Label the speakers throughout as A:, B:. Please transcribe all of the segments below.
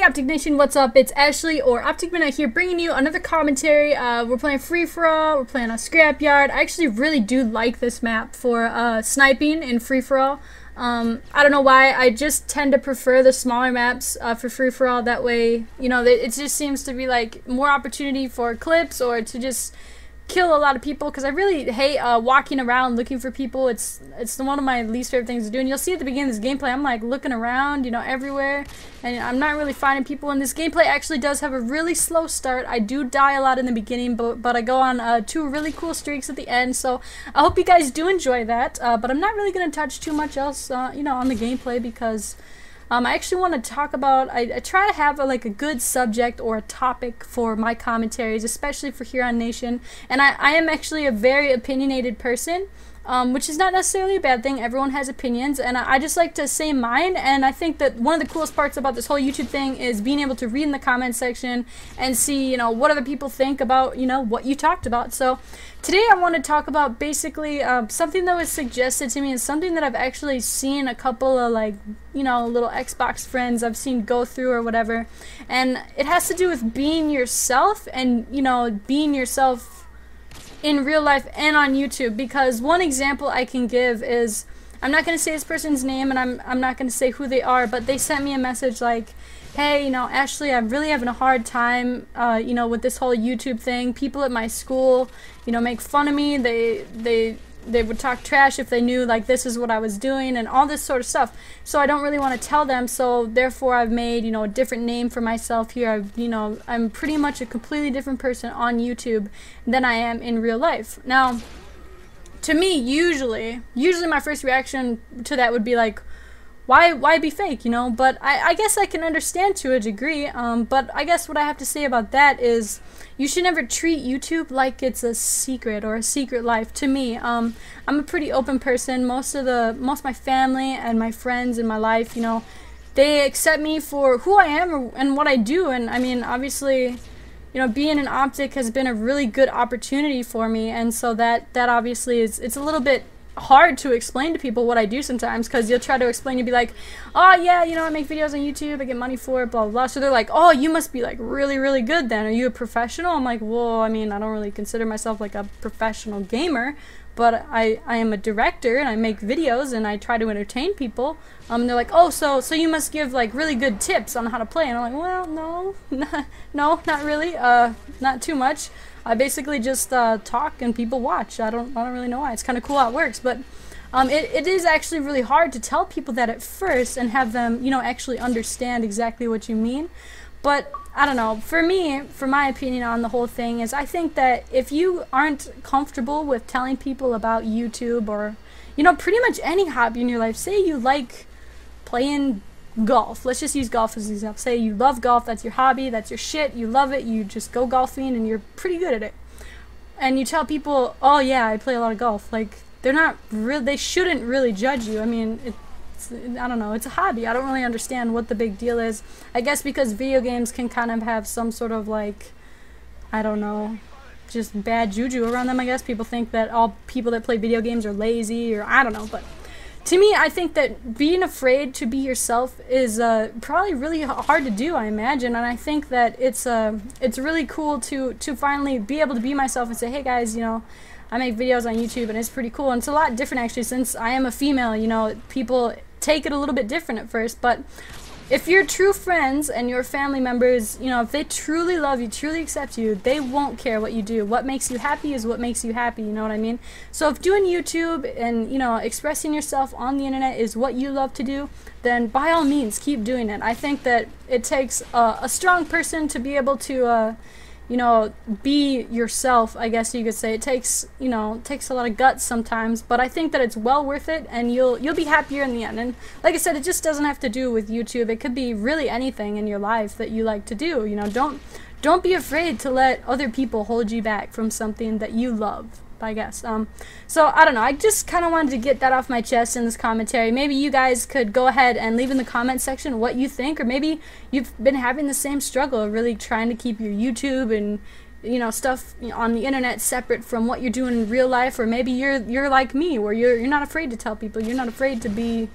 A: Hey Optic Nation, what's up? It's Ashley or Optic MiDNiTE here, bringing you another commentary. We're playing free-for-all, we're playing a scrapyard. I actually really do like this map for sniping in free-for-all. I don't know why, I just tend to prefer the smaller maps for free-for-all. That way, you know, it just seems to be like more opportunity for clips or to just kill a lot of people, because I really hate walking around looking for people. It's one of my least favorite things to do, and you'll see at the beginning of this gameplay I'm like looking around, you know, everywhere, and I'm not really finding people. And this gameplay actually does have a really slow start. I do die a lot in the beginning, but I go on two really cool streaks at the end, so I hope you guys do enjoy that. But I'm not really going to touch too much else you know, on the gameplay, because I actually want to talk about, I try to have a good subject or a topic for my commentaries, especially for here on Nation. And I am actually a very opinionated person, which is not necessarily a bad thing. Everyone has opinions, and I just like to say mine. And I think that one of the coolest parts about this whole YouTube thing is being able to read in the comment section and see, you know, what other people think about, you know, what you talked about. So today I want to talk about basically something that was suggested to me, and something that I've actually seen a couple of, like, you know, little Xbox friends I've seen go through or whatever. And it has to do with being yourself, and, you know, being yourself in real life and on YouTube. Because one example I can give is, I'm not going to say this person's name, and I'm not going to say who they are, but they sent me a message like, hey, you know, Ashley, I'm really having a hard time, you know, with this whole YouTube thing. People at my school, you know, make fun of me. They would talk trash if they knew, like, this is what I was doing and all this sort of stuff. So I don't really want to tell them, so therefore I've made, you know, a different name for myself here. You know, I'm pretty much a completely different person on YouTube than I am in real life. Now, to me, usually my first reaction to that would be like, why be fake, you know? But I guess I can understand to a degree, but I guess what I have to say about that is, you should never treat YouTube like it's a secret or a secret life. To me, I'm a pretty open person. Most of my family and my friends in my life, you know, they accept me for who I am and what I do. And I mean, obviously, you know, being an optic has been a really good opportunity for me, and so that obviously it's a little bit hard to explain to people what I do sometimes, because you'll try to explain, you'll be like, oh yeah, you know, I make videos on YouTube, I get money for it, blah blah blah. So they're like, oh, you must be like really good then, are you a professional? I'm like, well, I mean, I don't really consider myself like a professional gamer, but I am a director, and I make videos, and I try to entertain people. And they're like, oh, so you must give like really good tips on how to play. And I'm like, well, no, not really, not too much. I basically just talk and people watch. I don't really know why. It's kind of cool how it works, but it is actually really hard to tell people that at first and have them, you know, actually understand exactly what you mean. But I don't know. For me, for my opinion on the whole thing is, I think that if you aren't comfortable with telling people about YouTube, or, you know, pretty much any hobby in your life, say you like playing golf. Let's just use golf as an example. Say you love golf, that's your hobby, that's your shit, you love it, you just go golfing and you're pretty good at it. And you tell people, oh yeah, I play a lot of golf. Like, they shouldn't really judge you. I mean, I don't know, it's a hobby. I don't really understand what the big deal is. I guess because video games can kind of have some sort of, like, I don't know, just bad juju around them, I guess. People think that all people that play video games are lazy, or I don't know, but to me, I think that being afraid to be yourself is probably really hard to do, I imagine, and I think that it's really cool to finally be able to be myself and say, hey guys, you know, I make videos on YouTube, and it's pretty cool. And it's a lot different, actually, since I am a female. You know, people take it a little bit different at first, but if your true friends and your family members, you know, if they truly love you, truly accept you, they won't care what you do. What makes you happy is what makes you happy, you know what I mean? So if doing YouTube and, you know, expressing yourself on the internet is what you love to do, then by all means, keep doing it. I think that it takes a strong person to be able to, you know, be yourself, I guess you could say. It takes, you know, takes a lot of guts sometimes, but I think that it's well worth it, and you'll be happier in the end. And like I said, it just doesn't have to do with YouTube. It could be really anything in your life that you like to do. You know, don't be afraid to let other people hold you back from something that you love, I guess. So I don't know, I just kind of wanted to get that off my chest in this commentary. Maybe you guys could go ahead and leave in the comment section what you think, or maybe you've been having the same struggle of really trying to keep your YouTube and, you know, stuff on the internet separate from what you're doing in real life. Or maybe you're like me, where you're not afraid to tell people, you're not afraid to be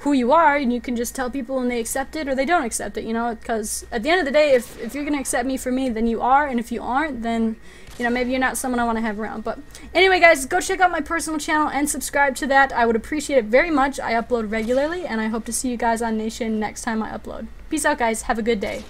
A: who you are, and you can just tell people and they accept it or they don't accept it, you know, because at the end of the day, if you're going to accept me for me, then you are, and if you aren't, then, you know, maybe you're not someone I want to have around. But anyway, guys, go check out my personal channel and subscribe to that. I would appreciate it very much. I upload regularly, and I hope to see you guys on Nation next time I upload. Peace out, guys. Have a good day.